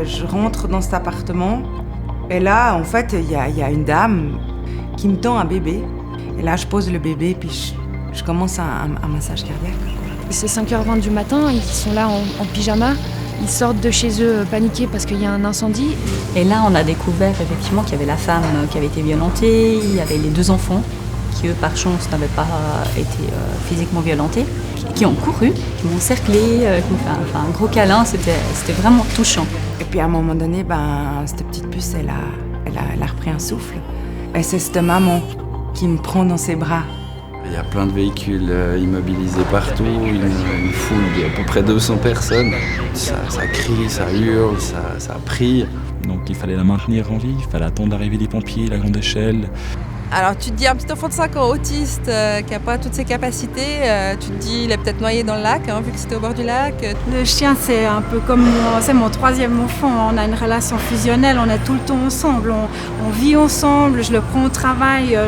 Je rentre dans cet appartement et là, en fait, il y a une dame qui me tend un bébé. Et là, je pose le bébé puis je commence un massage cardiaque. C'est 5h20 du matin, ils sont là en pyjama. Ils sortent de chez eux paniqués parce qu'il y a un incendie. Et là, on a découvert effectivement qu'il y avait la femme qui avait été violentée, il y avait les 2 enfants qui, eux, par chance, n'avaient pas été physiquement violentés, qui ont couru, qui m'ont cerclé, qui m'ont fait un gros câlin. C'était vraiment touchant. Et puis à un moment donné, cette petite puce, elle a repris un souffle. Et c'est cette maman qui me prend dans ses bras. Il y a plein de véhicules immobilisés partout, une foule d'à peu près 200 personnes. Ça crie, ça hurle, ça prie. Donc il fallait la maintenir en vie, il fallait attendre l'arrivée des pompiers, la grande échelle. Alors tu te dis, un petit enfant de 5 ans autiste qui n'a pas toutes ses capacités, tu te dis il est peut-être noyé dans le lac, vu que c'était au bord du lac. Le chien, c'est un peu comme c'est mon 3e enfant. On a une relation fusionnelle, on est tout le temps ensemble, on vit ensemble, je le prends au travail,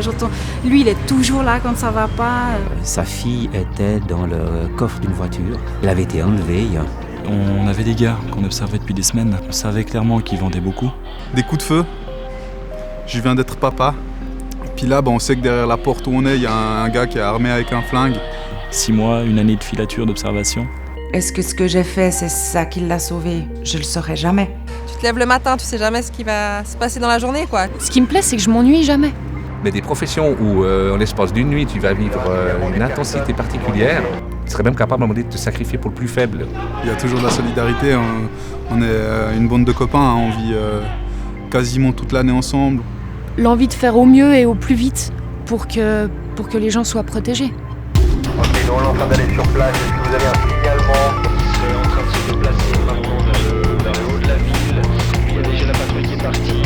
lui il est toujours là quand ça va pas. Sa fille était dans le coffre d'une voiture, elle avait été enlevée. On avait des gars qu'on observait depuis des semaines. On savait clairement qu'ils vendaient beaucoup. Des coups de feu. Je viens d'être papa. Puis là, on sait que derrière la porte où on est, il y a un gars qui est armé avec un flingue. 6 mois, une année de filature d'observation. Est-ce que ce que j'ai fait, c'est ça qui l'a sauvé? Je le saurai jamais. Tu te lèves le matin, tu sais jamais ce qui va se passer dans la journée, quoi. Ce qui me plaît, c'est que je m'ennuie jamais. Mais des professions où, en l'espace d'une nuit, tu vas vivre une intensité particulière, tu serais même capable à un moment donné de te sacrifier pour le plus faible. Il y a toujours de la solidarité, on est une bande de copains, on vit quasiment toute l'année ensemble. L'envie de faire au mieux et au plus vite pour que les gens soient protégés. Ok, donc on est en train d'aller sur place, est-ce que vous avez un signalement? C'est en train de se déplacer maintenant vers le haut de la ville, il y a déjà la patrouille qui est partie.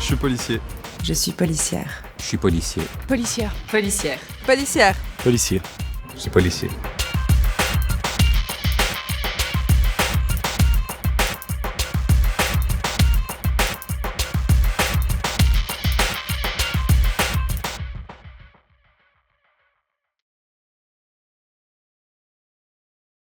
Je suis policier. Je suis policière. Je suis policier. Policière. Policière. Policière. Policier. Je suis policier.